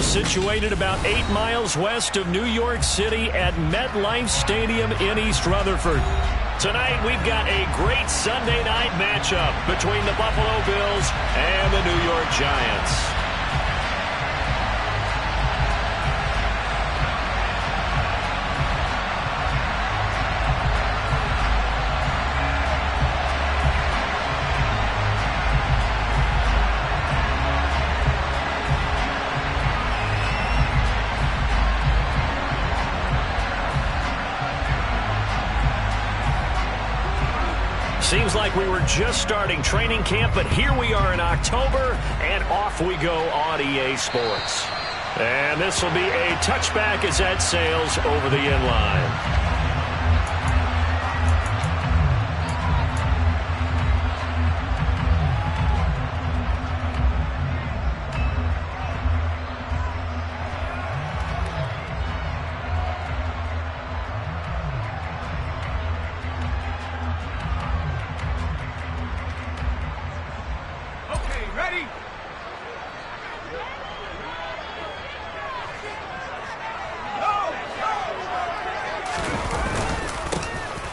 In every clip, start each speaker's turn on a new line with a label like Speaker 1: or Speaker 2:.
Speaker 1: situated about 8 miles west of New York City at MetLife Stadium in East Rutherford. Tonight, we've got a great Sunday night matchup between the Buffalo Bills and the New York Giants. Seems like we were just starting training camp, but here we are in October, and off we go on EA Sports. And this will be a touchback as that sails over the inline.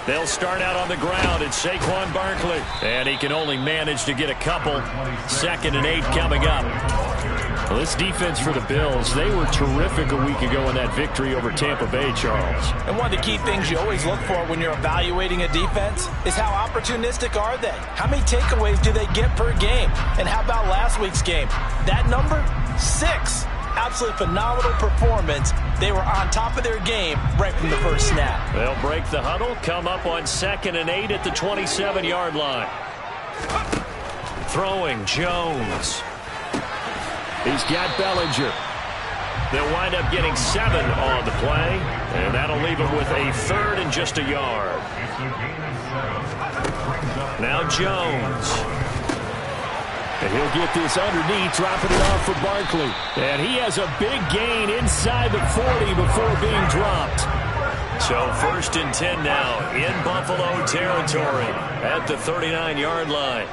Speaker 1: They'll start out on the ground. It's Saquon Barkley. And he can only manage to get a couple. 2nd and 8 coming up. Well, this defense for the Bills, they were terrific a week ago in that victory over Tampa Bay, Charles.
Speaker 2: And one of the key things you always look for when you're evaluating a defense is how opportunistic are they? How many takeaways do they get per game? And how about last week's game? That number? 6. Absolutely phenomenal performance. They were on top of their game right from the first snap.
Speaker 1: They'll break the huddle, come up on 2nd and 8 at the 27-yard line. Throwing, Jones. He's got Bellinger. They'll wind up getting 7 on the play, and that'll leave them with a 3rd and just a yard. Now Jones. And he'll get this underneath, dropping it off for Barkley. And he has a big gain inside the 40 before being dropped. So 1st and 10 now in Buffalo territory at the 39-yard line.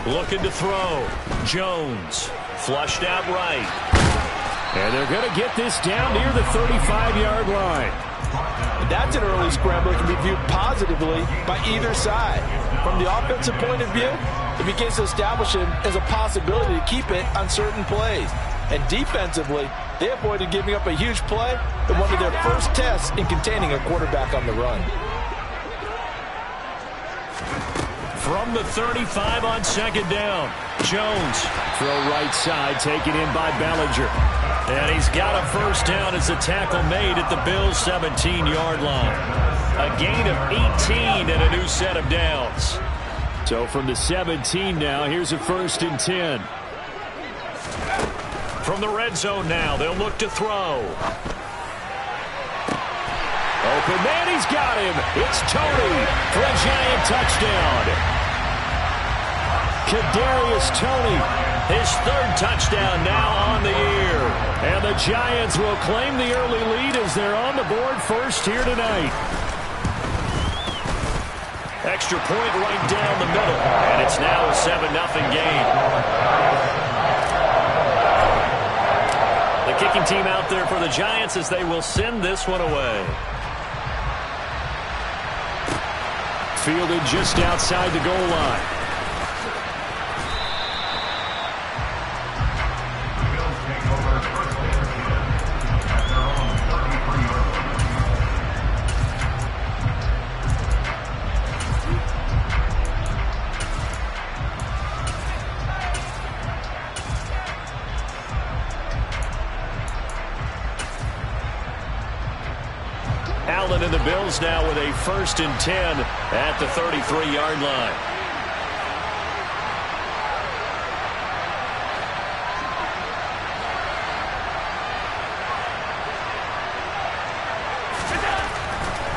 Speaker 1: Looking to throw. Jones flushed out right. And they're going to get this down near the 35-yard line.
Speaker 2: That's an early scramble that can be viewed positively by either side. From the offensive point of view, it begins to establish him as a possibility to keep it on certain plays. And defensively, they avoided giving up a huge play in one of their first tests in containing a quarterback on the run.
Speaker 1: From the 35 on 2nd down, Jones. Throw right side, taken in by Bellinger. And he's got a 1st down as the tackle made at the Bills' 17-yard line. A gain of 18 and a new set of downs. So from the 17 now, here's a 1st and 10. From the red zone now, they'll look to throw. Open man, he's got him. It's Tony for a Giant touchdown. Kadarius Toney, his 3rd touchdown now on the year. And the Giants will claim the early lead as they're on the board first here tonight. Extra point right down the middle, and it's now a 7-0 game. The kicking team out there for the Giants as they will send this one away. Fielded just outside the goal line. Allen and the Bills now with a 1st and 10 at the 33-yard line.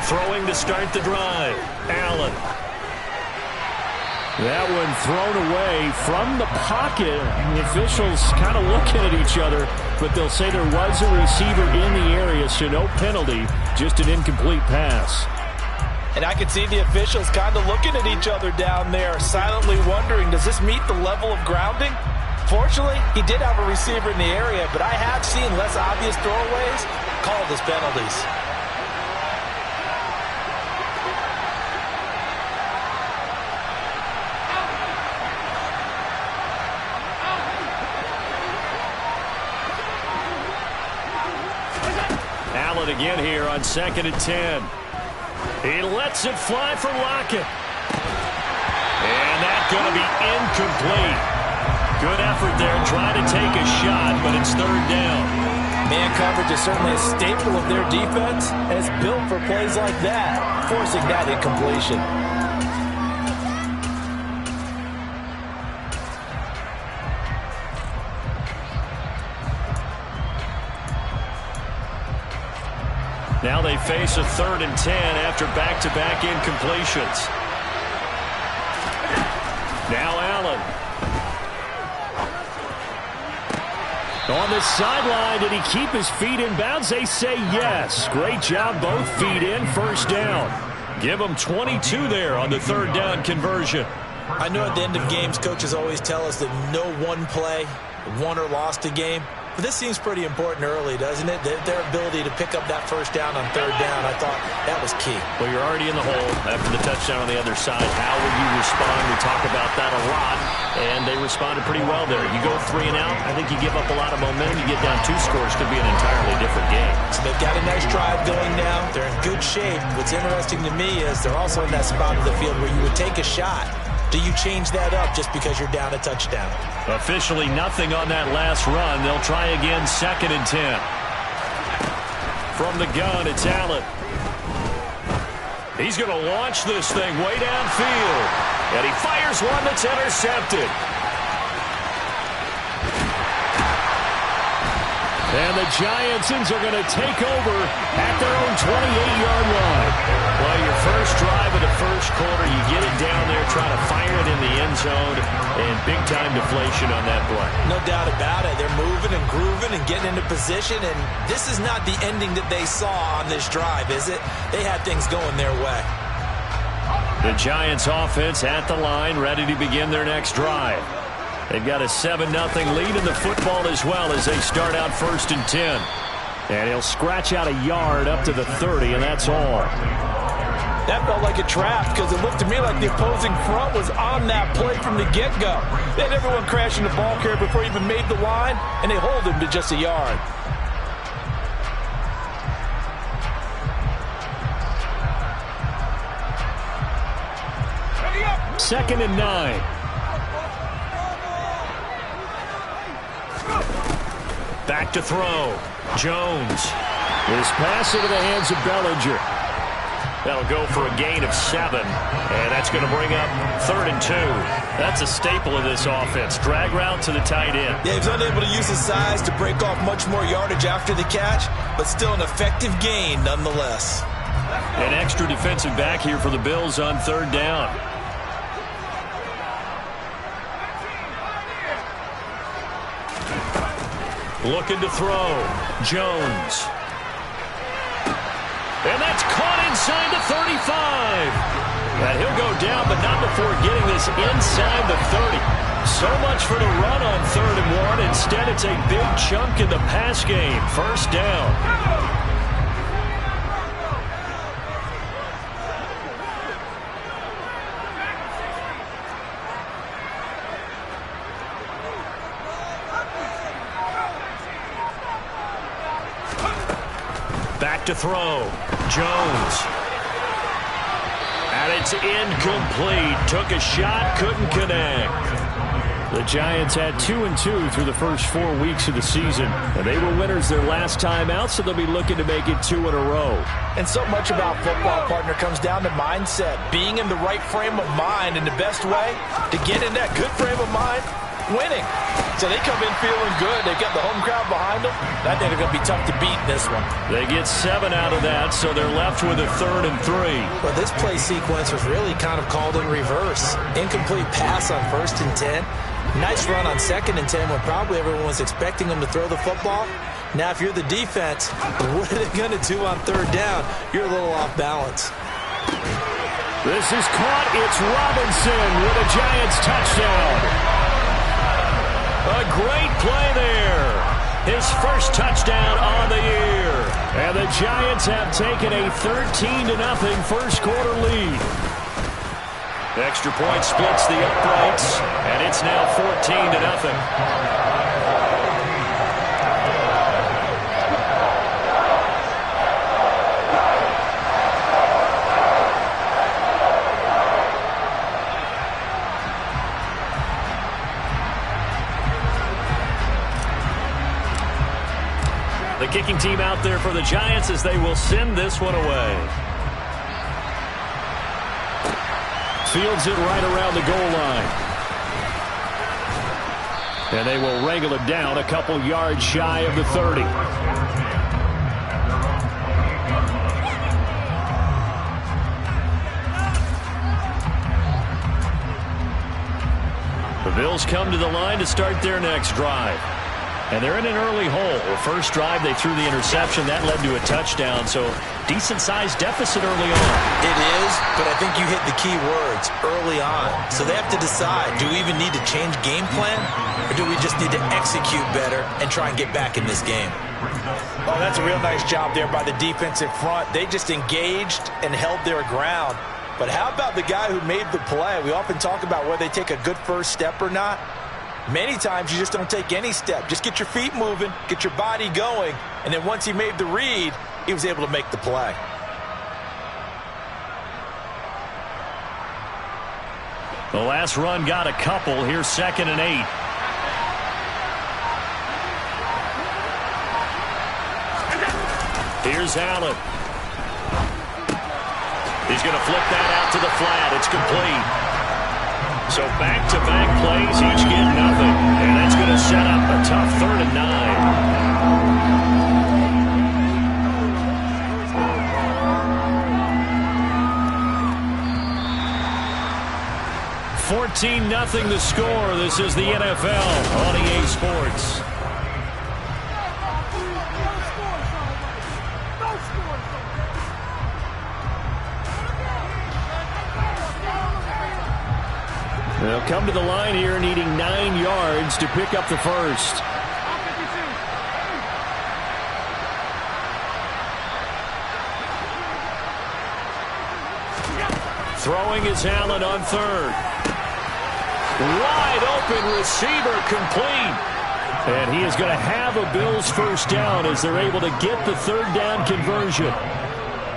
Speaker 1: Throwing to start the drive. Allen. That one thrown away from the pocket. The officials kind of looking at each other, but they'll say there was a receiver in the area, so no penalty, just an incomplete pass.
Speaker 2: And I can see the officials kind of looking at each other down there, silently wondering, does this meet the level of grounding? Fortunately, he did have a receiver in the area, but I have seen less obvious throwaways called as penalties.
Speaker 1: Allen again here on 2nd and 10. He lets it fly for Lockett. And that's going to be incomplete. Good effort there trying to take a shot, but it's 3rd down.
Speaker 2: Man coverage is certainly a staple of their defense, and it's built for plays like that, forcing that incompletion.
Speaker 1: Now they face a 3rd and 10 after back-to-back incompletions. Now Allen. On the sideline, did he keep his feet in bounds? They say yes. Great job, both feet in, 1st down. Give them 22 there on the 3rd down conversion.
Speaker 2: I know at the end of games, coaches always tell us that no one play won or lost a game. But this seems pretty important early, doesn't it? Their ability to pick up that 1st down on 3rd down, I thought that was key.
Speaker 1: Well, you're already in the hole after the touchdown on the other side. How will you respond? We talk about that a lot, and they responded pretty well there. You go 3 and out, I think you give up a lot of momentum. You get down 2 scores, could be an entirely different game.
Speaker 2: So they've got a nice drive going now. They're in good shape. What's interesting to me is they're also in that spot of the field where you would take a shot. Do you change that up just because you're down a touchdown?
Speaker 1: Officially nothing on that last run. They'll try again 2nd and 10. From the gun, it's Allen. He's going to launch this thing way downfield. And he fires one that's intercepted. And the Giants are going to take over at their own 28-yard line. Well, your first drive of the first quarter, you get it down there, try to fire it in the end zone, and big-time deflation on that play.
Speaker 2: No doubt about it. They're moving and grooving and getting into position, and this is not the ending that they saw on this drive, is it? They had things going their way.
Speaker 1: The Giants offense at the line, ready to begin their next drive. They've got a 7-0 lead in the football as well as they start out 1st and 10. And he'll scratch out a yard up to the 30, and that's all.
Speaker 2: That felt like a trap because it looked to me like the opposing front was on that play from the get-go. They had everyone crashing the ball carrier before he even made the line, and they hold him to just a yard.
Speaker 1: Second and 9. Back to throw. Jones. This pass into the hands of Bellinger. That'll go for a gain of 7. And that's going to bring up 3rd and 2. That's a staple of this offense. Drag route to the tight end.
Speaker 2: Yeah, he was unable to use his size to break off much more yardage after the catch, but still an effective gain nonetheless.
Speaker 1: An extra defensive back here for the Bills on 3rd down. Looking to throw. Jones. And that's caught inside the 35. And he'll go down, but not before getting this inside the 30. So much for the run on 3rd and 1. Instead, it's a big chunk in the pass game. 1st down. Back to throw. Jones. And it's incomplete. Took a shot, couldn't connect. The Giants had 2-2 through the first 4 weeks of the season. And they were winners their last time out, so they'll be looking to make it 2 in a row.
Speaker 2: And so much about football, partner, comes down to mindset. Being in the right frame of mind, and the best way to get in that good frame of mind, winning. So they come in feeling good. They've got the home crowd behind them. I think they're going to be tough to beat in this one.
Speaker 1: They get 7 out of that, so they're left with a 3rd and 3.
Speaker 2: Well, this play sequence was really kind of called in reverse. Incomplete pass on 1st and 10. Nice run on 2nd and 10 when probably everyone was expecting them to throw the football. Now, if you're the defense, what are they going to do on 3rd down? You're a little off balance.
Speaker 1: This is caught. It's Robinson with a Giants touchdown. great play there. His first touchdown on the year. And the Giants have taken a 13-0 first quarter lead. The extra point splits the uprights, and it's now 14-0. The kicking team out there for the Giants as they will send this one away. Fields it right around the goal line. And they will wrangle it down a couple yards shy of the 30. The Bills come to the line to start their next drive. And they're in an early hole. First drive, they threw the interception. That led to a touchdown, so decent-sized deficit early on.
Speaker 2: It is, but I think you hit the key words, early on. So they have to decide, do we even need to change game plan, or do we just need to execute better and try and get back in this game? Oh, that's a real nice job there by the defensive front. They just engaged and held their ground. But how about the guy who made the play? We often talk about whether they take a good first step or not. Many times you just don't take any step. Just get your feet moving, get your body going, and then once he made the read, he was able to make the play.
Speaker 1: The last run got a couple. Here's 2nd and 8. Here's Allen. He's going to flip that out to the flat. It's complete. So back-to-back plays, each get nothing. And that's going to set up a tough 3rd and 9. 14-0 the score. This is the NFL on EA Sports. They'll come to the line here needing 9 yards to pick up the first. Throwing is Allen on 3rd. Wide open receiver complete. And he is going to have a Bills first down as they're able to get the 3rd down conversion.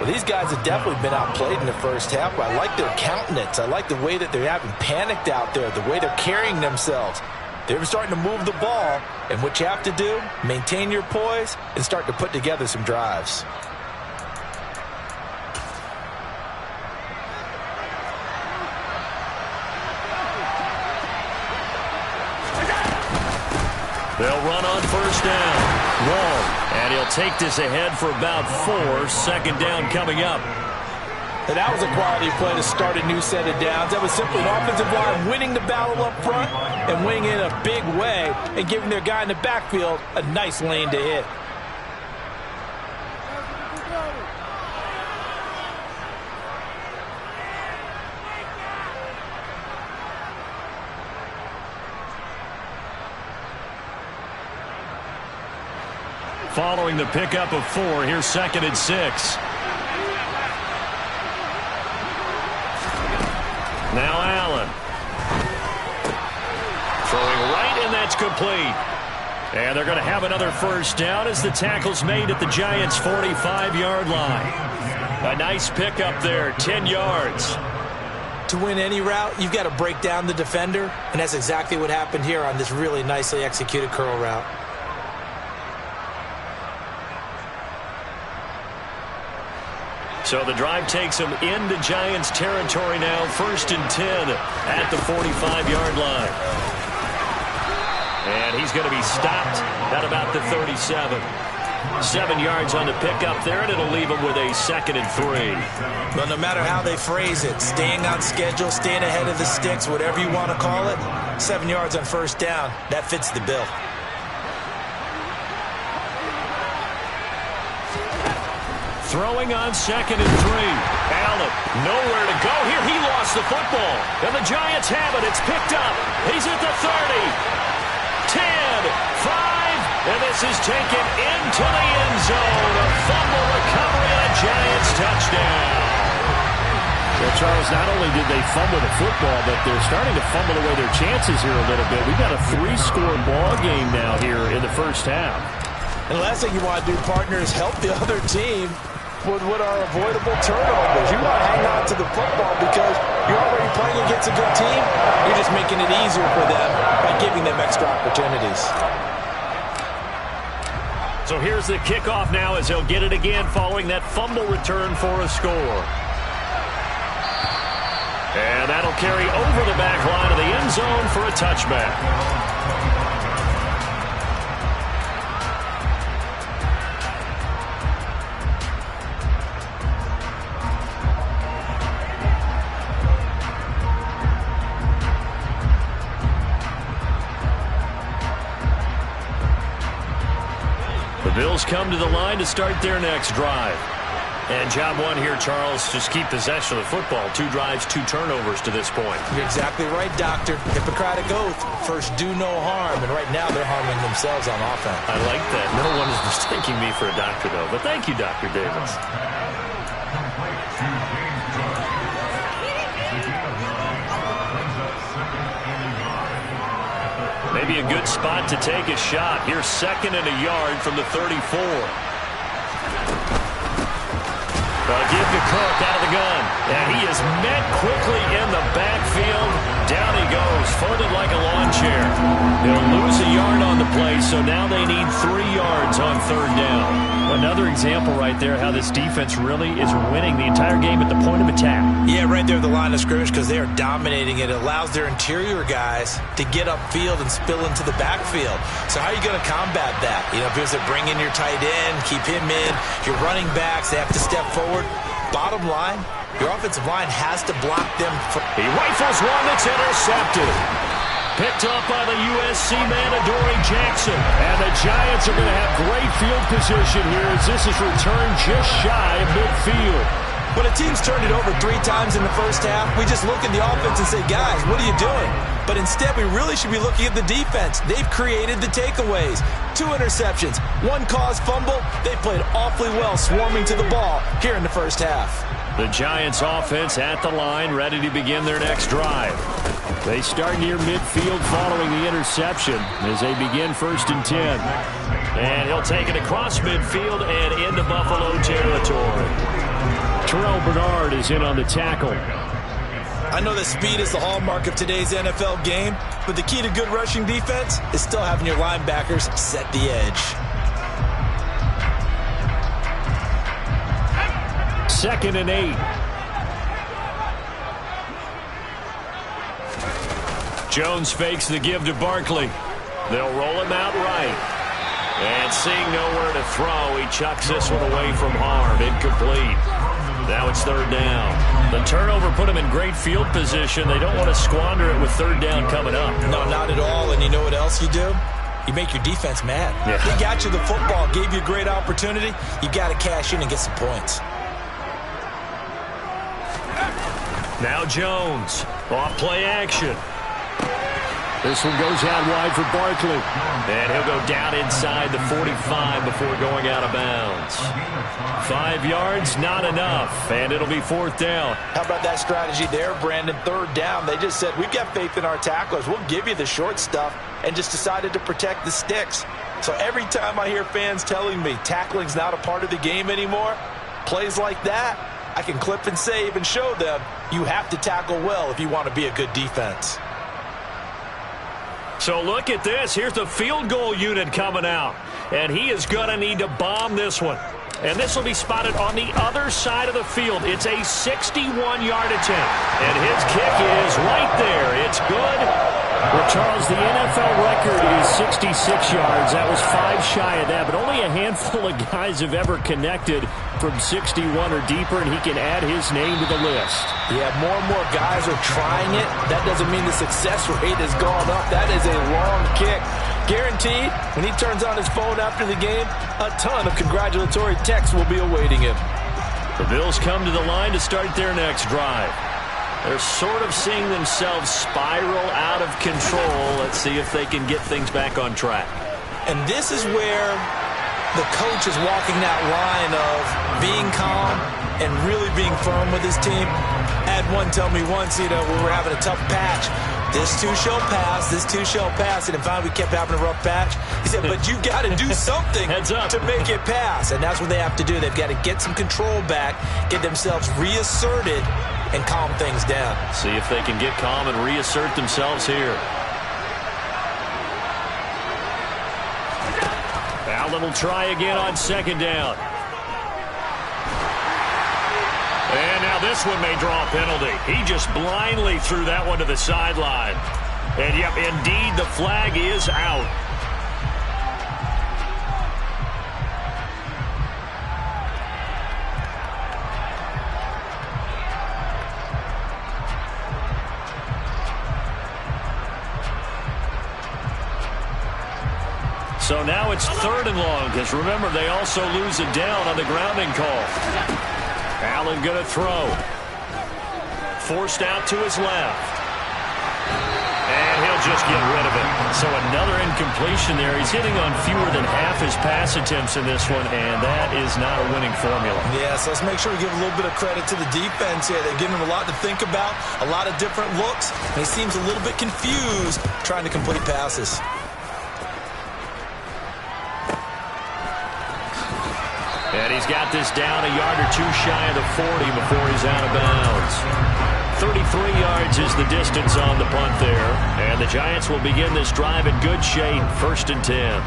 Speaker 2: Well, these guys have definitely been outplayed in the first half, but I like their countenance. I like the way that they haven't panicked out there, the way they're carrying themselves. They're starting to move the ball, and what you have to do, maintain your poise and start to put together some drives.
Speaker 1: They'll run on first down. Wall. And he'll take this ahead for about 4. 2nd down coming up.
Speaker 2: And that was a quality play to start a new set of downs. That was simply an offensive line winning the battle up front and winning in a big way and giving their guy in the backfield a nice lane to hit.
Speaker 1: Following the pickup of 4, here's 2nd and 6. Now Allen. Throwing right, and that's complete. And they're going to have another first down as the tackle's made at the Giants' 45-yard line. A nice pickup there, 10 yards.
Speaker 2: To win any route, you've got to break down the defender, and that's exactly what happened here on this really nicely executed curl route.
Speaker 1: So the drive takes them into Giants territory now. 1st and 10 at the 45-yard line. And he's going to be stopped at about the 37. 7 yards on the pickup there, and it'll leave him with a 2nd and 3.
Speaker 2: Well, no matter how they phrase it, staying on schedule, staying ahead of the sticks, whatever you want to call it, 7 yards on first down, that fits the bill.
Speaker 1: Throwing on 2nd and 3. Allen, nowhere to go here. He lost the football. And the Giants have it. It's picked up. He's at the 30. 10. And this is taken into the end zone. A fumble recovery and a Giants touchdown. Well, Charles, not only did they fumble the football, but they're starting to fumble away their chances here a little bit. We've got a 3-score ball game now here in the first half.
Speaker 2: And the last thing you want to do, partner, is help the other team with what are avoidable turnovers. You want to hang on to the football because you're already playing against a good team. You're just making it easier for them by giving them extra opportunities.
Speaker 1: So here's the kickoff now as he'll get it again following that fumble return for a score. And that'll carry over the back line of the end zone for a touchback. The Bills come to the line to start their next drive. And job one here, Charles, just keep possession of the football. 2 drives, 2 turnovers to this point.
Speaker 2: You're exactly right, Doctor. Hippocratic oath. First, do no harm. And right now, they're harming themselves on offense.
Speaker 1: I like that. No one is mistaking me for a doctor, though. But thank you, Dr. Davis. Maybe a good spot to take a shot. Here's 2nd and a yard from the 34. Give to Cook out of the gun. And he is met quickly in the backfield. Down he goes, folded like a lawn chair. They'll lose a yard on the play, so now they need 3 yards on 3rd down. Another example right there how this defense really is winning the entire game at the point of attack.
Speaker 2: Yeah, right there at the line of scrimmage because they are dominating it. It allows their interior guys to get upfield and spill into the backfield. So how are you going to combat that? You know, if there's a bring in your tight end, keep him in. Your running backs, they have to step forward. Bottom line, your offensive line has to block them.
Speaker 1: He rifles one that's intercepted. Picked up by the USC man, Adoree Jackson. And the Giants are going to have great field position here as this is returned just shy of midfield.
Speaker 2: When a team's turned it over 3 times in the first half, we just look at the offense and say, guys, what are you doing? But instead, we really should be looking at the defense. They've created the takeaways. 2 interceptions, 1 caused fumble. They played awfully well swarming to the ball here in the first half.
Speaker 1: The Giants offense at the line, ready to begin their next drive. They start near midfield following the interception as they begin 1st and 10. And he'll take it across midfield and into Buffalo territory. Terrell Bernard is in on the tackle.
Speaker 2: I know that speed is the hallmark of today's NFL game, but the key to good rushing defense is still having your linebackers set the edge.
Speaker 1: 2nd and 8. Jones fakes the give to Barkley. They'll roll him out right. And seeing nowhere to throw, he chucks this one away from harm. Incomplete. Now it's 3rd down. The turnover put him in great field position. They don't want to squander it with 3rd down coming up.
Speaker 2: No, not at all. And you know what else you do? You make your defense mad.
Speaker 1: Yeah.
Speaker 2: They got you the football, gave you a great opportunity. You got to cash in and get some points.
Speaker 1: Now Jones. Off play action. This one goes out wide for Barkley. And he'll go down inside the 45 before going out of bounds. 5 yards, not enough. And it'll be 4th down.
Speaker 2: How about that strategy there, Brandon? 3rd down. They just said, we've got faith in our tacklers. We'll give you the short stuff, and just decided to protect the sticks. So every time I hear fans telling me tackling's not a part of the game anymore, plays like that, I can clip and save and show them you have to tackle well if you want to be a good defense.
Speaker 1: So look at this. Here's the field goal unit coming out. And he is going to need to bomb this one. And this will be spotted on the other side of the field. It's a 61-yard attempt. And his kick is right there. It's good. Well, Charles, the NFL record is 66 yards. That was 5 shy of that. But only a handful of guys have ever connected from 61 or deeper, and he can add his name to the list.
Speaker 2: Yeah, more and more guys are trying it. That doesn't mean the success rate has gone up. That is a long kick. Guaranteed, when he turns on his phone after the game, a ton of congratulatory texts will be awaiting him.
Speaker 1: The Bills come to the line to start their next drive. They're sort of seeing themselves spiral out of control. Let's see if they can get things back on track.
Speaker 2: And this is where the coach is walking that line of being calm and really being firm with his team. I had one tell me once, we were having a tough patch. This too shall pass, this too shall pass. And finally we kept having a rough patch. He said, but you got to do something to make it pass. And that's what they have to do. They've got to get some control back, get themselves reasserted, and calm things down.
Speaker 1: See if they can get calm and reassert themselves here. Allen will try again on second down. And now this one may draw a penalty. He just blindly threw that one to the sideline. And, yep, indeed, the flag is out. So now it's 3rd and long, because remember, they also lose it down on the grounding call. Allen going to throw. Forced out to his left. And he'll just get rid of it. So another incompletion there. He's hitting on fewer than half his pass attempts in this one, and that is not a winning formula.
Speaker 2: Yeah, so let's make sure we give a little bit of credit to the defense here. They're giving him a lot to think about, a lot of different looks, and he seems a little bit confused trying to complete passes.
Speaker 1: And he's got this down a yard or two shy of the 40 before he's out of bounds. 33 yards is the distance on the punt there. And the Giants will begin this drive in good shape, 1st and 10.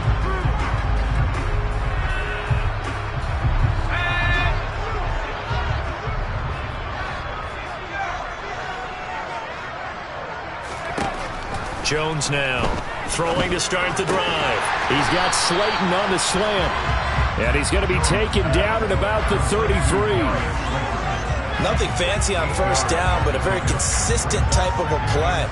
Speaker 1: Jones now throwing to start the drive. He's got Slayton on the slant. And he's going to be taken down at about the 33.
Speaker 2: Nothing fancy on 1st down, but a very consistent type of a play.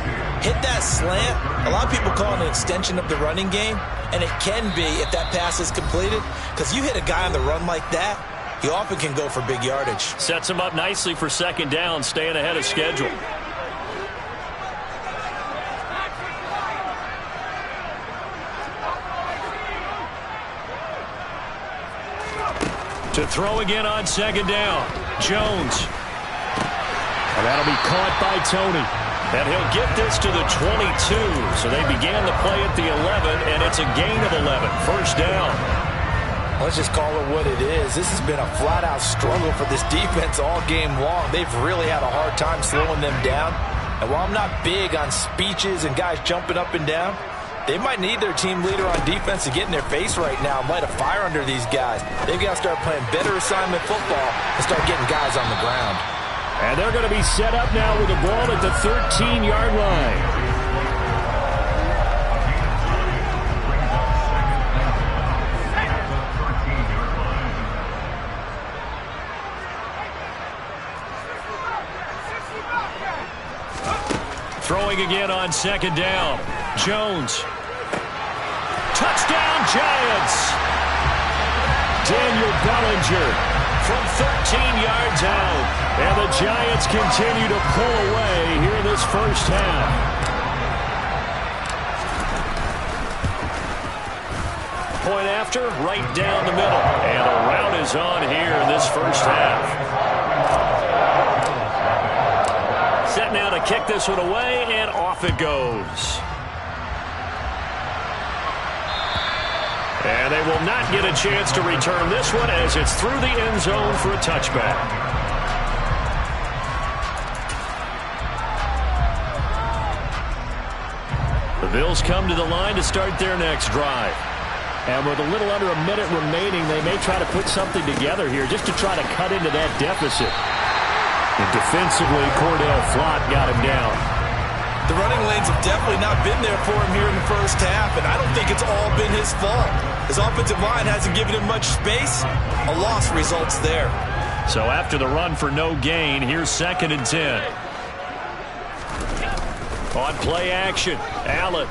Speaker 2: Hit that slant. A lot of people call it an extension of the running game, and it can be if that pass is completed, because you hit a guy on the run like that, he often can go for big yardage.
Speaker 1: Sets him up nicely for 2nd down, staying ahead of schedule. To throw again on 2nd down. Jones. And that'll be caught by Tony. And he'll get this to the 22. So they began the play at the 11, and it's a gain of 11. 1st down.
Speaker 2: Let's just call it what it is. This has been a flat-out struggle for this defense all game long. They've really had a hard time slowing them down. And while I'm not big on speeches and guys jumping up and down, they might need their team leader on defense to get in their face right now and light a fire under these guys. They've got to start playing better assignment football and start getting guys on the ground.
Speaker 1: And they're going to be set up now with the ball at the 13-yard line. Throwing again on 2nd down. Jones. Touchdown, Giants! Daniel Bellinger from 13 yards out. And the Giants continue to pull away here in this 1st half. Point after, right down the middle. And the rout is on here in this 1st half. Set now to kick this one away, and off it goes. And they will not get a chance to return this one as it's through the end zone for a touchback. The Bills come to the line to start their next drive. And with a little under a minute remaining, they may try to put something together here just to try to cut into that deficit. And defensively, Cordell Flott got him down.
Speaker 2: The running lanes have definitely not been there for him here in the 1st half, and I don't think it's all been his fault. His offensive line hasn't given him much space. A loss results there.
Speaker 1: So after the run for no gain, here's 2nd and 10. On play action, Allen.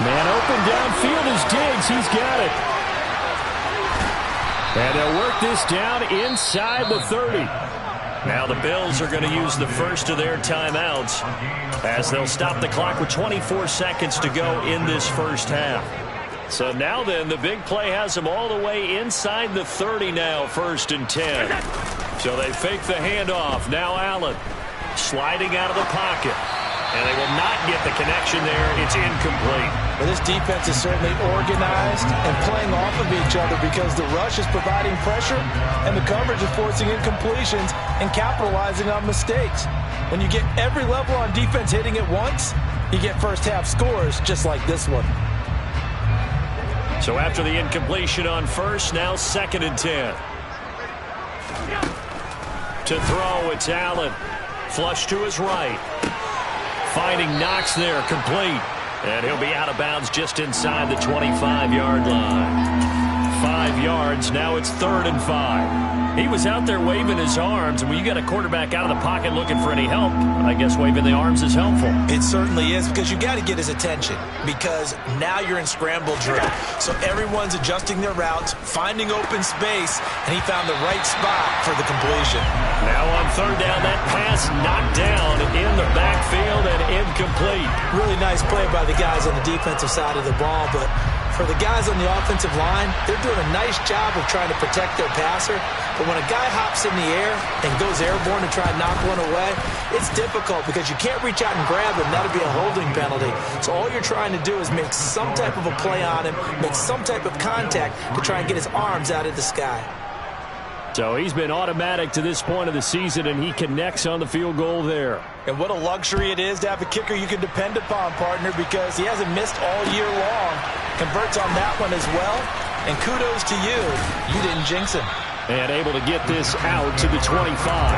Speaker 1: Man open downfield is Diggs. He's got it. And they'll work this down inside the 30. Now the Bills are going to use the first of their timeouts as they'll stop the clock with 24 seconds to go in this first half. So now then, the big play has them all the way inside the 30 now, 1st and 10. So they fake the handoff. Now Allen sliding out of the pocket. And they will not get the connection there. It's incomplete.
Speaker 2: Well, this defense is certainly organized and playing off of each other because the rush is providing pressure and the coverage is forcing incompletions and capitalizing on mistakes. When you get every level on defense hitting at once, you get first half scores just like this one.
Speaker 1: So after the incompletion on first, now 2nd and 10. To throw, it's Allen. Flush to his right. Finding Knox there, complete. And he'll be out of bounds just inside the 25-yard line. 5 yards, now it's 3rd and 5. He was out there waving his arms, and when you got a quarterback out of the pocket looking for any help, I guess waving the arms is helpful.
Speaker 2: It certainly is, because you got to get his attention, because now you're in scramble drill. So everyone's adjusting their routes, finding open space, and he found the right spot for the completion.
Speaker 1: Now on 3rd down, that pass knocked down in the backfield and incomplete.
Speaker 2: Really nice play by the guys on the defensive side of the ball, but for the guys on the offensive line, they're doing a nice job of trying to protect their passer. But when a guy hops in the air and goes airborne to try and knock one away, it's difficult because you can't reach out and grab him. That'll be a holding penalty. So all you're trying to do is make some type of a play on him, make some type of contact to try and get his arms out of the sky.
Speaker 1: So he's been automatic to this point of the season, and he connects on the field goal there.
Speaker 2: And what a luxury it is to have a kicker you can depend upon, partner, because he hasn't missed all year long. Converts on that one as well. And kudos to you. You didn't jinx him.
Speaker 1: And able to get this out to the 25.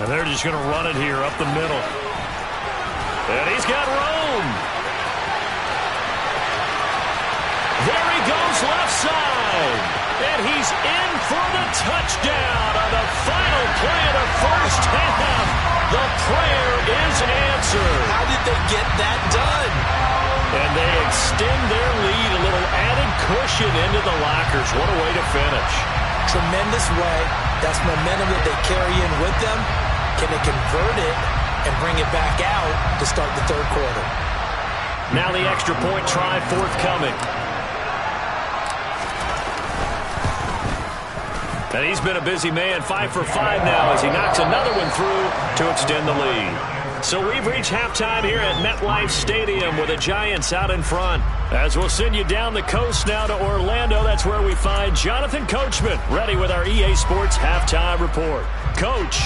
Speaker 1: And they're just going to run it here up the middle. And he's got room. There he goes left side. And he's in for the touchdown on the final play of the first half. The prayer is answered.
Speaker 2: How did they get that done?
Speaker 1: And they extend their lead, a little added cushion into the lockers. What a way to finish.
Speaker 2: Tremendous way. That's momentum that they carry in with them. Can they convert it and bring it back out to start the 3rd quarter?
Speaker 1: Now the extra point try forthcoming. And he's been a busy man, 5 for 5 now as he knocks another one through to extend the lead. So we've reached halftime here at MetLife Stadium with the Giants out in front. As we'll send you down the coast now to Orlando, that's where we find Jonathan Coachman ready with our EA Sports halftime report. Coach.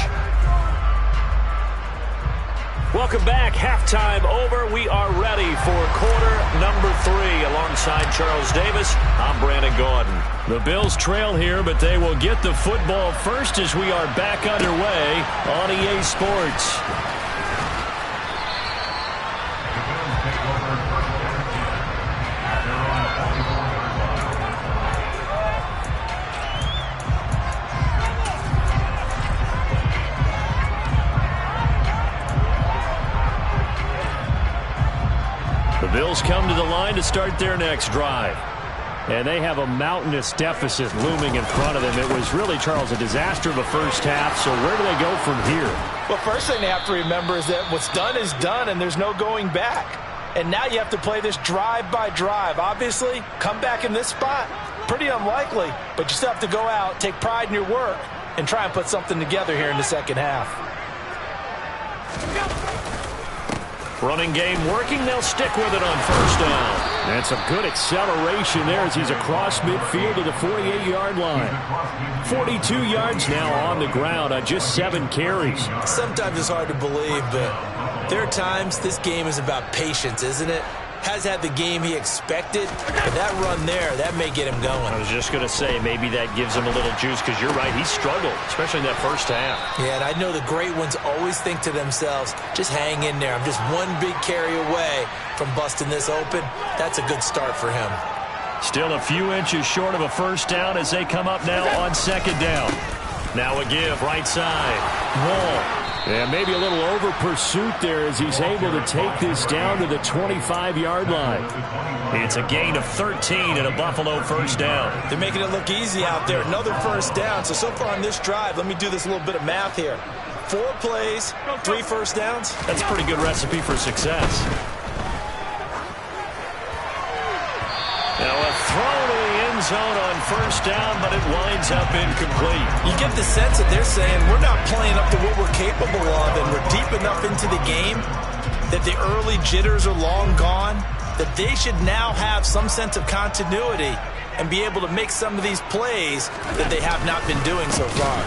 Speaker 1: Welcome back. Halftime over. We are ready for quarter number 3. Alongside Charles Davis, I'm Brandon Gordon. The Bills trail here, but they will get the football first as we are back underway on EA Sports. The Bills come to the line to start their next drive. And they have a mountainous deficit looming in front of them. It was really, Charles, a disaster of a first half. So where do they go from here?
Speaker 2: Well, first thing they have to remember is that what's done is done, and there's no going back. And now you have to play this drive by drive. Obviously, come back in this spot, pretty unlikely. But you still have to go out, take pride in your work, and try and put something together here in the second half.
Speaker 1: Running game working. They'll stick with it on first down. And some good acceleration there as he's across midfield to the 48-yard line. 42 yards now on the ground on just 7 carries.
Speaker 2: Sometimes it's hard to believe, but there are times this game is about patience, isn't it? Has had the game he expected, but that run there, that may get him going.
Speaker 1: I was just going to say, maybe that gives him a little juice, because you're right, he struggled, especially in that first half.
Speaker 2: Yeah, and I know the great ones always think to themselves, just hang in there. I'm just one big carry away from busting this open. That's a good start for him.
Speaker 1: Still a few inches short of a first down as they come up now on second down. Now a give, right side. Wall. And maybe a little over pursuit there as he's able to take this down to the 25-yard line. It's a gain of 13 and a Buffalo first down.
Speaker 2: They're making it look easy out there. Another first down. So far on this drive, let me do this little bit of math here. 4 plays, 3 first downs.
Speaker 1: That's a pretty good recipe for success. Now a throw to the end zone on first down, but it winds up incomplete.
Speaker 2: You get the sense that they're saying we're not playing up to what we're capable of, and we're deep enough into the game that the early jitters are long gone, that they should now have some sense of continuity and be able to make some of these plays that they have not been doing so far.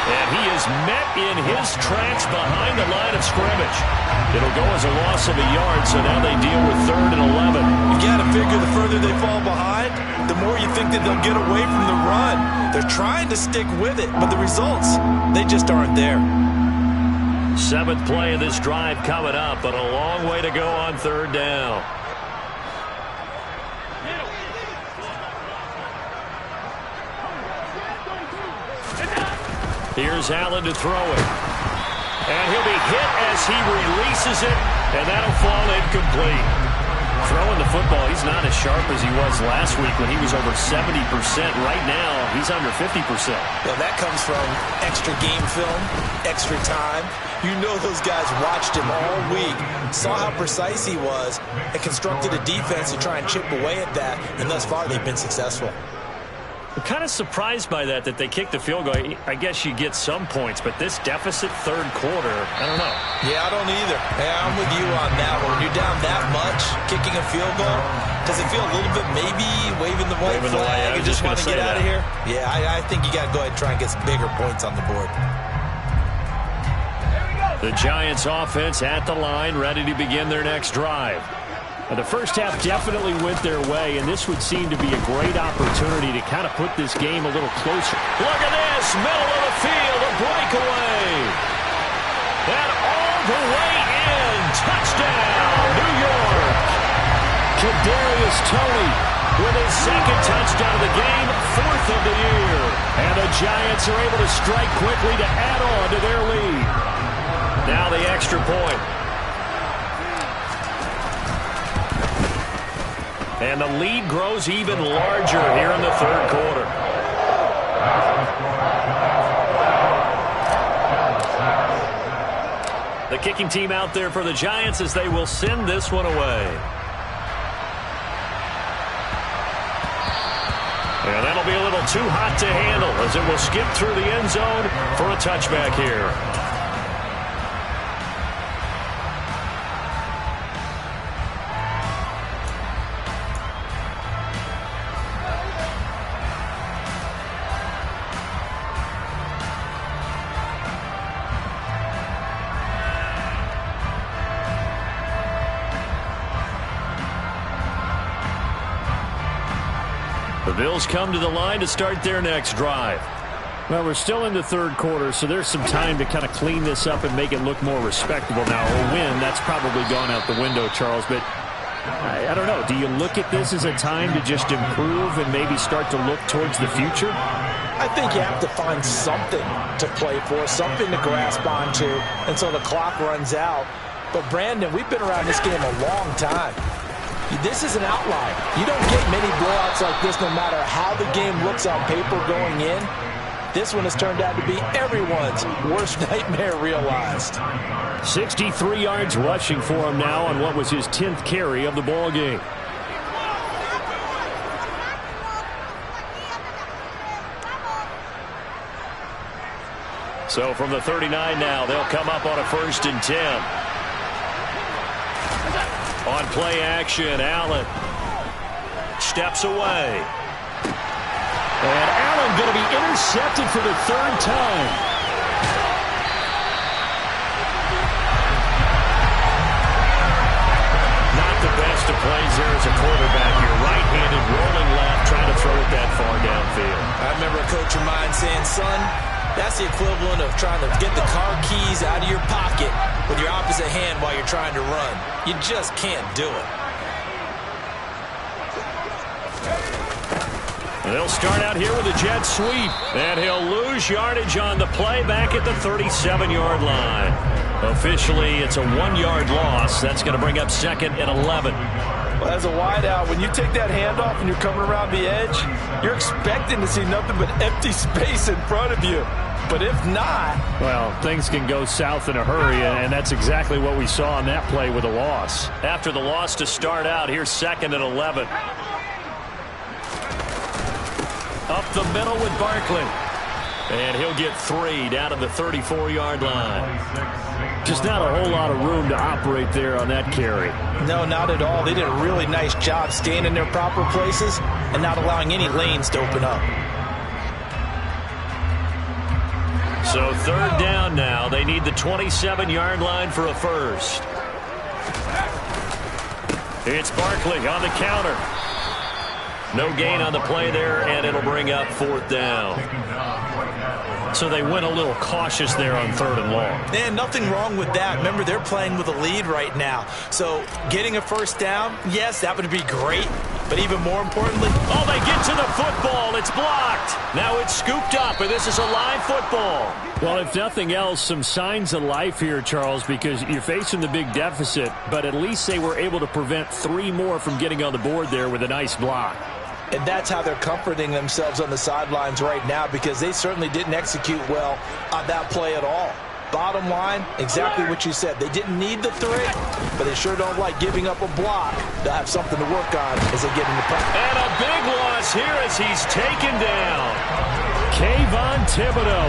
Speaker 1: And he is met in his tracks behind the line of scrimmage. It'll go as a loss of a yard, so now they deal with 3rd and 11.
Speaker 2: You got to figure the further they fall behind, the more you think that they'll get away from the run. They're trying to stick with it, but the results, they just aren't there.
Speaker 1: 7th play of this drive coming up, but a long way to go on 3rd down. Here's Allen to throw it. And he'll be hit as he releases it, and that'll fall incomplete. Throwing the football, he's not as sharp as he was last week when he was over 70%. Right now, he's under 50%.
Speaker 2: Well, that comes from extra game film, extra time. You know those guys watched him all week, saw how precise he was, and constructed a defense to try and chip away at that, and thus far they've been successful.
Speaker 1: I'm kind of surprised by that they kicked the field goal. I guess you get some points, but this deficit 3rd quarter, I don't know.
Speaker 2: Yeah, I don't either. Yeah, I'm with you on that one. When you're down that much, kicking a field goal, does it feel a little bit maybe waving the white flag and just want to get out of here? Yeah, I think you got to go ahead and try and get some bigger points on the board.
Speaker 1: The Giants offense at the line, ready to begin their next drive. The first half definitely went their way, and this would seem to be a great opportunity to kind of put this game a little closer. Look at this, middle of the field, a breakaway. And all the way in, touchdown, New York. Kadarius Toney with his 2nd touchdown of the game, 4th of the year. And the Giants are able to strike quickly to add on to their lead. Now the extra point. And the lead grows even larger here in the 3rd quarter. The kicking team out there for the Giants as they will send this one away. And that'll be a little too hot to handle as it will skip through the end zone for a touchback here. The Bills come to the line to start their next drive. Well, we're still in the 3rd quarter, so there's some time to kind of clean this up and make it look more respectable. Now, a win, that's probably gone out the window, Charles, but I don't know. Do you look at this as a time to just improve and maybe start to look towards the future?
Speaker 2: I think you have to find something to play for, something to grasp onto until the clock runs out. But, Brandon, we've been around this game a long time. This is an outlier. You don't get many blowouts like this no matter how the game looks on paper going in. This one has turned out to be everyone's worst nightmare realized.
Speaker 1: 63 yards rushing for him now on what was his 10th carry of the ball game. So from the 39 now, they'll come up on a 1st and 10. On play action, Allen steps away. And Allen going to be intercepted for the 3rd time. Not the best of plays there as a quarterback here. Right-handed, rolling left, trying to throw it that far downfield.
Speaker 2: I remember a coach of mine saying, son, that's the equivalent of trying to get the car keys out of your pocket with your opposite hand while you're trying to run. You just can't do it.
Speaker 1: They'll start out here with a jet sweep, and he'll lose yardage on the play back at the 37-yard line. Officially, it's a 1-yard loss. That's going to bring up 2nd and 11.
Speaker 2: Well, as a wideout, when you take that handoff and you're coming around the edge, you're expecting to see nothing but empty space in front of you. But if not...
Speaker 1: well, things can go south in a hurry, and that's exactly what we saw on that play with a loss. After the loss to start out, here's 2nd and 11. Up the middle with Barkley. And he'll get 3 down to the 34-yard line. Just not a whole lot of room to operate there on that carry.
Speaker 2: No, not at all. They did a really nice job staying in their proper places and not allowing any lanes to open up.
Speaker 1: So 3rd down now. They need the 27-yard line for a first. It's Barkley on the counter. No gain on the play there, and it'll bring up 4th down. So they went a little cautious there on 3rd and long.
Speaker 2: And nothing wrong with that. Remember, they're playing with a lead right now. So getting a first down, yes, that would be great. But even more importantly...
Speaker 1: oh, they get to the football. It's blocked. Now it's scooped up, and this is a live football. Well, if nothing else, some signs of life here, Charles, because you're facing the big deficit, but at least they were able to prevent 3 more from getting on the board there with a nice block.
Speaker 2: And that's how they're comforting themselves on the sidelines right now, because they certainly didn't execute well on that play at all. Bottom line, exactly what you said. They didn't need the 3, but they sure don't like giving up a block. They'll have something to work on as they get into practice.
Speaker 1: And a big loss here as he's taken down. Kayvon Thibodeau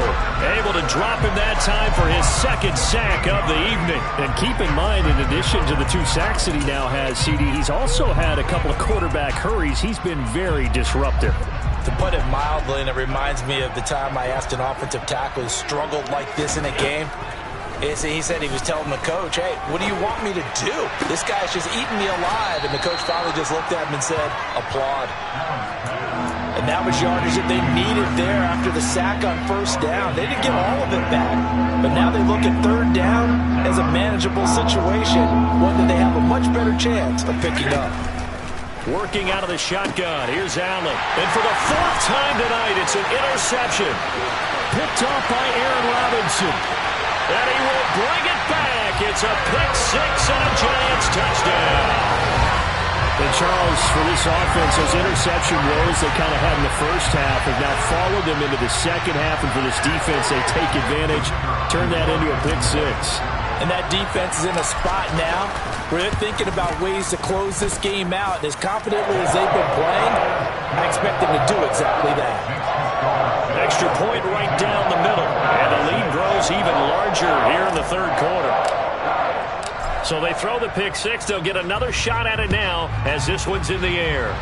Speaker 1: able to drop him that time for his 2nd sack of the evening. And keep in mind, in addition to the 2 sacks that he now has, CD, he's also had a couple of quarterback hurries. He's been very disruptive.
Speaker 2: To put it mildly, and it reminds me of the time I asked an offensive tackle who struggled like this in a game. He said he was telling the coach, hey, what do you want me to do? This guy's just eating me alive. And the coach finally just looked at him and said, applaud. And that was yardage that they needed there after the sack on 1st down. They didn't get all of it back. But now they look at 3rd down as a manageable situation, one that they have a much better chance of picking up.
Speaker 1: Working out of the shotgun. Here's Allen. And for the 4th time tonight, it's an interception. Picked off by Aaron Robinson. And he will bring it back. It's a pick 6 and a Giants touchdown. And Charles, for this offense, those interception woes they kind of had in the first half have now followed them into the second half. And for this defense, they take advantage, turn that into a pick 6.
Speaker 2: And that defense is in a spot now where they're thinking about ways to close this game out. And as confidently as they've been playing, I expect them to do exactly that.
Speaker 1: Extra point right down the middle. And the lead grows even larger here in the 3rd quarter. So they throw the pick 6. They'll get another shot at it now as this one's in the air.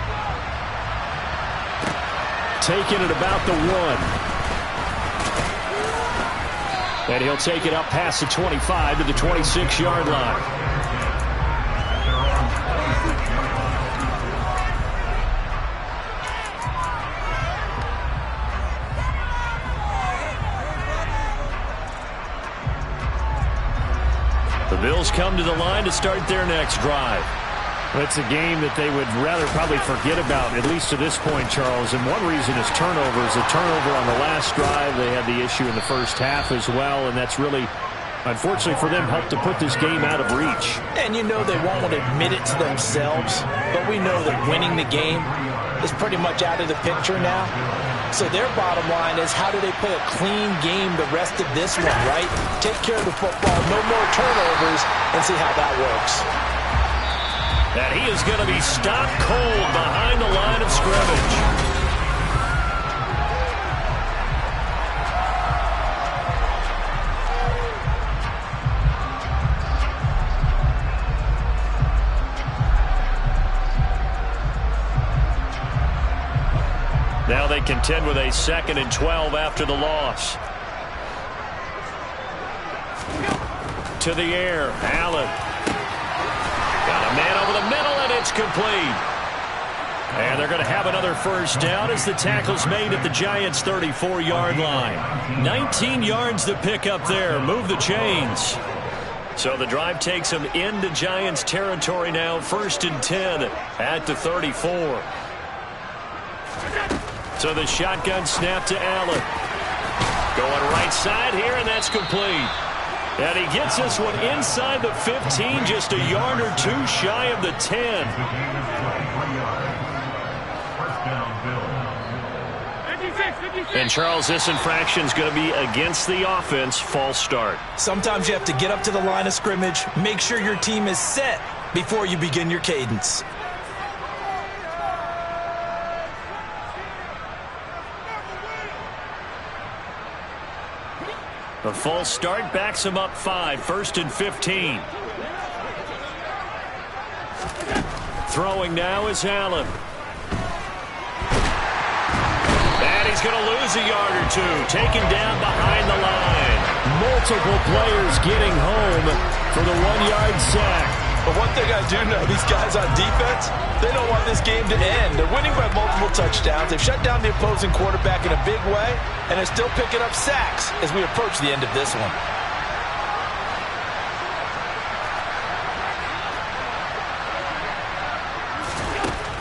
Speaker 1: Taking it about the 1. And he'll take it up past the 25 to the 26-yard line. The Bills come to the line to start their next drive. It's a game that they would rather probably forget about, at least to this point, Charles. And one reason is turnovers. A turnover on the last drive. They had the issue in the first half as well, and that's really, unfortunately for them, helped to put this game out of reach.
Speaker 2: And you know they won't want to admit it to themselves, but we know that winning the game is pretty much out of the picture now. So their bottom line is, how do they play a clean game the rest of this one, right? Take care of the football, no more turnovers, and see how that works.
Speaker 1: And he is going to be stopped cold behind the line of scrimmage. Now they contend with a 2nd and 12 after the loss. To the air, Allen. Got a man over the middle, and it's complete. And they're going to have another first down as the tackle's made at the Giants' 34-yard line. 19 yards to pick up there. Move the chains. So the drive takes them into Giants territory now. 1st and 10 at the 34. So the shotgun snap to Allen. Going right side here, and that's complete. And he gets this one inside the 15, just a yard or two shy of the 10. And Charles, this infraction is going to be against the offense. False start.
Speaker 2: Sometimes you have to get up to the line of scrimmage, make sure your team is set before you begin your cadence.
Speaker 1: A false start backs him up 5, 1st and 15. Throwing now is Allen. And he's going to lose a yard or two. Taken down behind the line. Multiple players getting home for the 1-yard sack.
Speaker 2: But one thing I do know, these guys on defense, they don't want this game to end. They're winning by multiple touchdowns. They've shut down the opposing quarterback in a big way, and they're still picking up sacks as we approach the end of this one.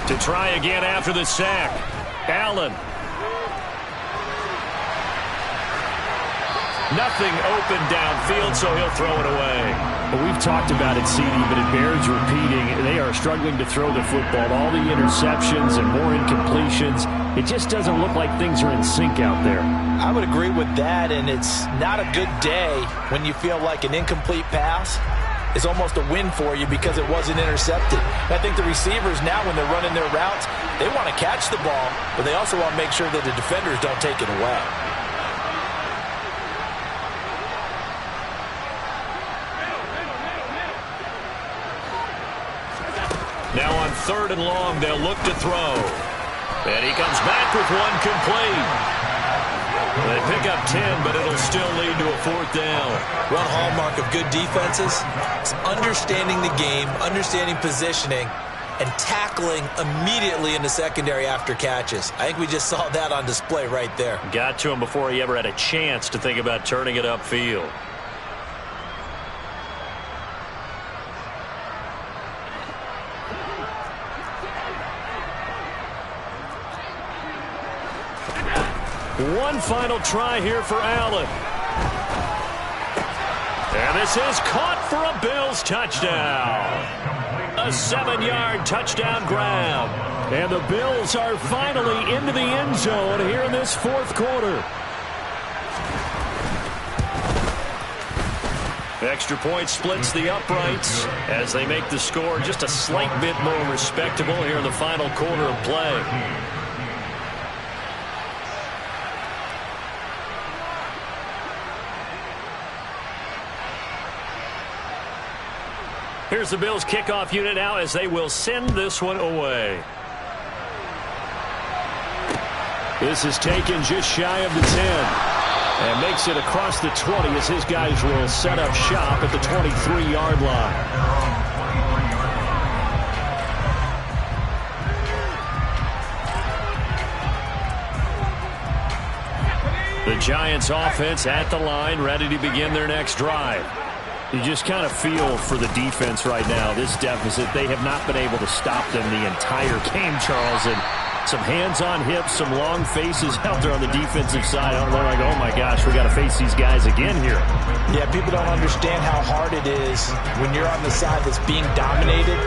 Speaker 1: To try again after the sack, Allen. Nothing open downfield, so he'll throw it away.
Speaker 3: Well, we've talked about it, CD, but it bears repeating. They are struggling to throw the football. All the interceptions and more incompletions. It just doesn't look like things are in sync out there.
Speaker 2: I would agree with that, and it's not a good day when you feel like an incomplete pass is almost a win for you because it wasn't intercepted. And I think the receivers now, when they're running their routes, they want to catch the ball, but they also want to make sure that the defenders don't take it away.
Speaker 1: Now on 3rd and long, they'll look to throw. And he comes back with one complete. They pick up 10, but it'll still lead to a 4th down.
Speaker 2: One hallmark of good defenses is understanding the game, understanding positioning, and tackling immediately in the secondary after catches. I think we just saw that on display right there.
Speaker 1: Got to him before he ever had a chance to think about turning it upfield. One final try here for Allen. And this is caught for a Bills touchdown. A 7-yard touchdown grab. And the Bills are finally into the end zone here in this 4th quarter. Extra point splits the uprights as they make the score just a slight bit more respectable here in the final quarter of play. Here's the Bills kickoff unit now as they will send this one away. This is taken just shy of the 10 and makes it across the 20 as his guys will set up shop at the 23-yard line. The Giants offense at the line, ready to begin their next drive. You just kind of feel for the defense right now, this deficit. They have not been able to stop them the entire game, Charles. And some hands on hips, some long faces out there on the defensive side. They're like, oh, my gosh, we got to face these guys again here.
Speaker 2: Yeah, people don't understand how hard it is when you're on the side that's being dominated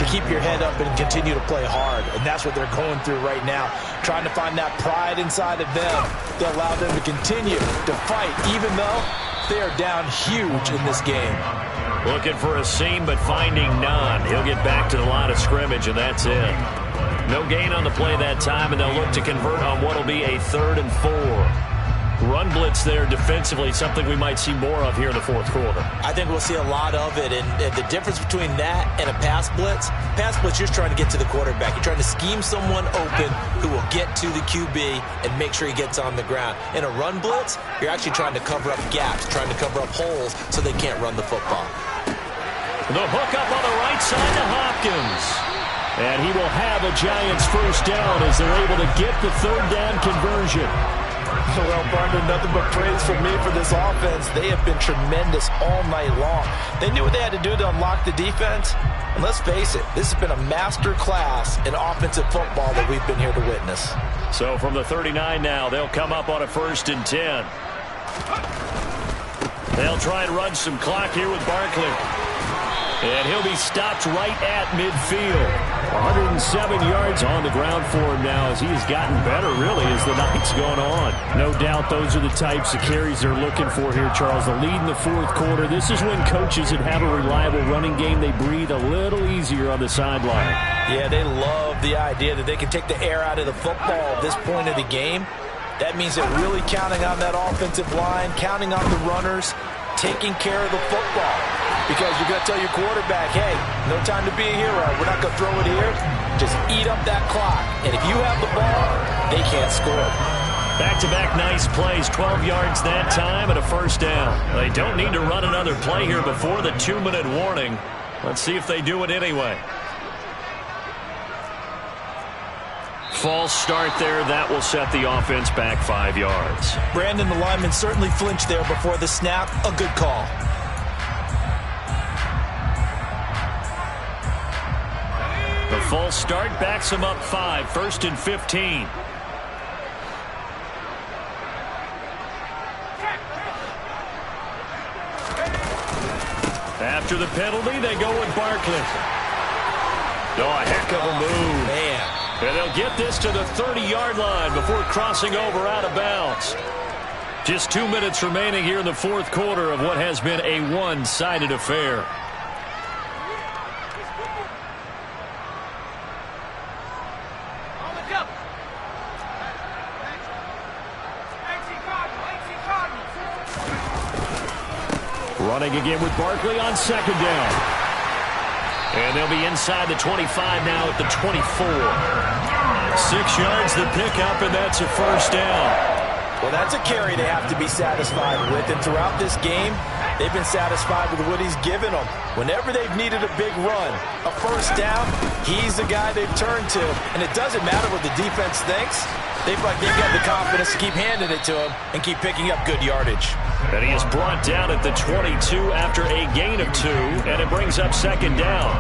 Speaker 2: to keep your head up and continue to play hard. And that's what they're going through right now, trying to find that pride inside of them to allow them to continue to fight, even though they are down huge in this game.
Speaker 1: Looking for a seam, but finding none. He'll get back to the line of scrimmage, and that's it. No gain on the play that time, and they'll look to convert on what will be a 3rd and 4. Run blitz there defensively, something we might see more of here in the 4th quarter.
Speaker 2: I think we'll see a lot of it, and the difference between that and a pass blitz, you're just trying to get to the quarterback. You're trying to scheme someone open who will get to the QB and make sure he gets on the ground. In a run blitz, you're actually trying to cover up gaps, trying to cover up holes so they can't run the football.
Speaker 1: The hook up on the right side to Hopkins. And he will have a Giants 1st down as they're able to get the 3rd down conversion.
Speaker 2: Well, Brandon, nothing but praise from me for this offense. They have been tremendous all night long. They knew what they had to do to unlock the defense. And let's face it, this has been a master class in offensive football that we've been here to witness.
Speaker 1: So from the 39 now, they'll come up on a 1st and 10. They'll try and run some clock here with Barkley. And he'll be stopped right at midfield. 107 yards on the ground for him now as he's gotten better, really, as the night's gone on. No doubt those are the types of carries they're looking for here, Charles. The lead in the 4th quarter. This is when coaches that have a reliable running game, they breathe a little easier on the sideline.
Speaker 2: Yeah, they love the idea that they can take the air out of the football at this point of the game. That means they're really counting on that offensive line, counting on the runners, taking care of the football. Because you're going to tell your quarterback, hey, no time to be a hero. We're not going to throw it here. Just eat up that clock. And if you have the ball, they can't score.
Speaker 1: Back-to-back nice plays, 12 yards that time and a 1st down. They don't need to run another play here before the 2-minute warning. Let's see if they do it anyway. False start there. That will set the offense back 5 yards.
Speaker 2: Brandon, the lineman certainly flinched there before the snap. A good call.
Speaker 1: The false start backs him up 5, 1st and 15. After the penalty, they go with Barkley. Oh, a heck of a move.
Speaker 2: Man.
Speaker 1: And they'll get this to the 30-yard line before crossing over out of bounds. Just 2 minutes remaining here in the 4th quarter of what has been a one-sided affair. Running again with Barkley on 2nd down. And they'll be inside the 25 now at the 24. 6 yards the pickup, and that's a 1st down.
Speaker 2: Well, that's a carry they have to be satisfied with. And throughout this game, they've been satisfied with what he's given them. Whenever they've needed a big run, a 1st down, he's the guy they've turned to. And it doesn't matter what the defense thinks. They've got the confidence to keep handing it to him and keep picking up good yardage.
Speaker 1: And he is brought down at the 22 after a gain of 2, and it brings up 2nd down.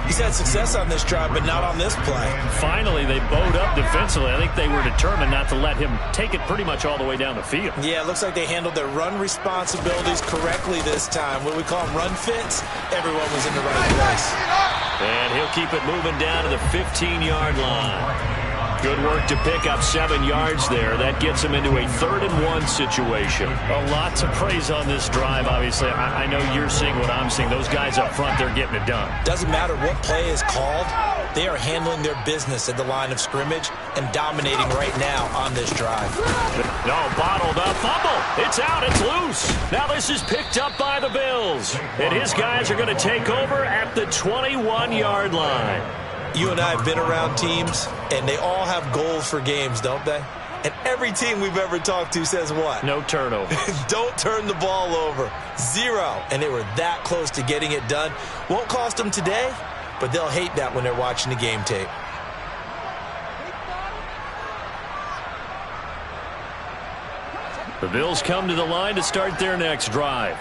Speaker 2: He's had success on this drive, but not on this play.
Speaker 1: Finally, they bowed up defensively. I think they were determined not to let him take it pretty much all the way down the field.
Speaker 2: Yeah, it looks like they handled their run responsibilities correctly this time. What we call them run fits, everyone was in the right place.
Speaker 1: And he'll keep it moving down to the 15-yard line. Good work to pick up 7 yards there. That gets him into a 3rd and 1 situation. A lot to praise on this drive, obviously. I know you're seeing what I'm seeing. Those guys up front, they're getting it done.
Speaker 2: Doesn't matter what play is called. They are handling their business at the line of scrimmage and dominating right now on this drive.
Speaker 1: No, bottled up. Fumble. It's out. It's loose. Now this is picked up by the Bills. And his guys are going to take over at the 21-yard line.
Speaker 2: You and I have been around teams, and they all have goals for games, don't they? And every team we've ever talked to says what?
Speaker 1: No turnover.
Speaker 2: Don't turn the ball over. 0. And they were that close to getting it done. Won't cost them today, but they'll hate that when they're watching the game tape.
Speaker 1: The Bills come to the line to start their next drive.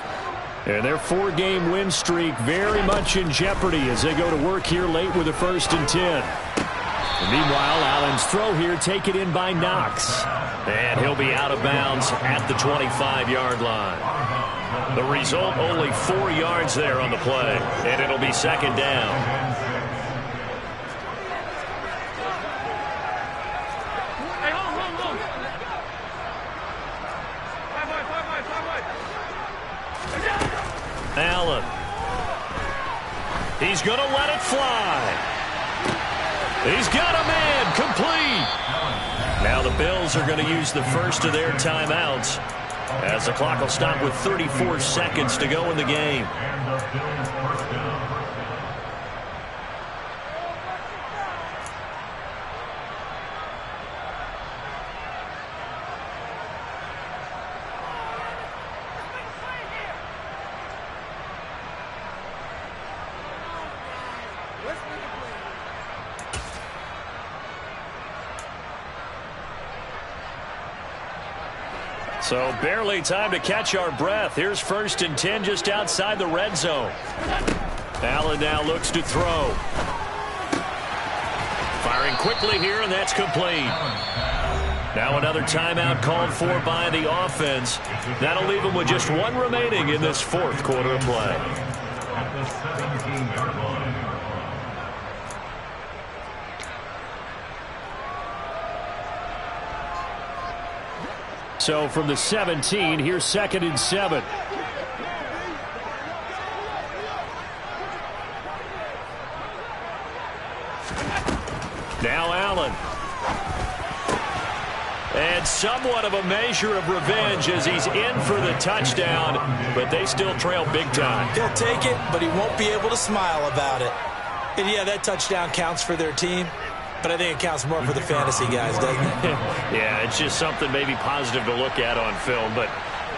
Speaker 1: And their 4-game win streak very much in jeopardy as they go to work here late with a 1st and 10. And meanwhile, Allen's throw here taken in by Knox. And he'll be out of bounds at the 25-yard line. The result, only 4 yards there on the play. And it'll be 2nd down. Allen. He's going to let it fly. He's got a man complete. Now the Bills are going to use the first of their timeouts as the clock will stop with 34 seconds to go in the game. So barely time to catch our breath. Here's 1st and 10 just outside the red zone. Allen now looks to throw. Firing quickly here, and that's complete. Now another timeout called for by the offense. That'll leave them with just one remaining in this fourth quarter of play.
Speaker 4: At the 17-yard line.
Speaker 3: So from the 17, here's 2nd and 7.
Speaker 1: Now Allen. And somewhat of a measure of revenge as he's in for the touchdown, but they still trail big time.
Speaker 2: He'll take it, but he won't be able to smile about it. And yeah, that touchdown counts for their team, but I think it counts more for the fantasy guys, doesn't it?
Speaker 1: Yeah, it's just something maybe positive to look at on film, but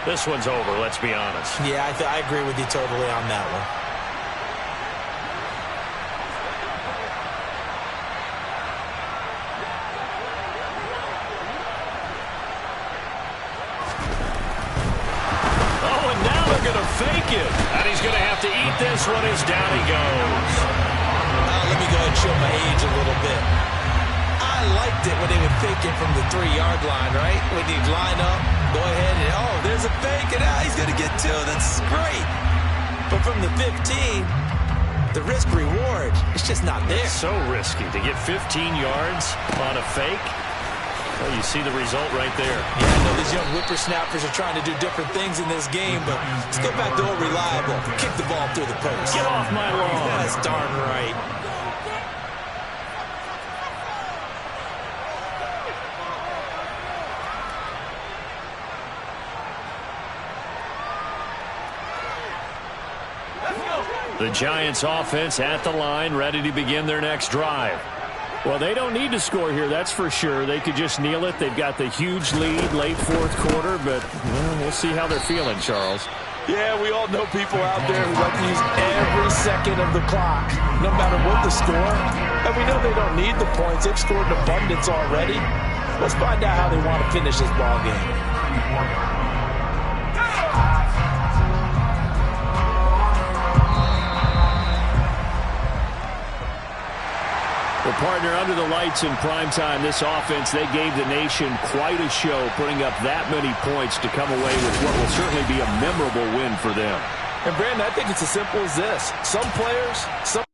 Speaker 1: this one's over, let's be honest.
Speaker 2: Yeah, I agree with you totally on that one.
Speaker 1: Fake it, and he's going to have to eat this one as down he goes.
Speaker 2: Let me go ahead and show my age a little bit. I liked it when they would fake it from the 3-yard line, right? When you'd line up, go ahead and, oh, there's a fake, and now he's going to get 2. That's great. But from the 15, the risk-reward, it's just not there.
Speaker 1: So risky to get 15 yards on a fake. Well, you see the result right there.
Speaker 2: Yeah, I know these young whippersnappers are trying to do different things in this game, but let's get back to old reliable. Kick the ball through the post.
Speaker 1: Get off my lawn.
Speaker 2: That's darn right.
Speaker 1: The Giants offense at the line, ready to begin their next drive.
Speaker 3: Well, they don't need to score here, that's for sure. They could just kneel it. They've got the huge lead late fourth quarter, but we'll see how they're feeling, Charles.
Speaker 2: Yeah, we all know people out there who like to use every second of the clock, no matter what the score. And we know they don't need the points. They've scored in abundance already. Let's find out how they want to finish this ball game.
Speaker 3: Well, partner, under the lights in primetime, this offense, they gave the nation quite a show, putting up that many points to come away with what will certainly be a memorable win for them.
Speaker 2: And, Brandon, I think it's as simple as this. Some players, some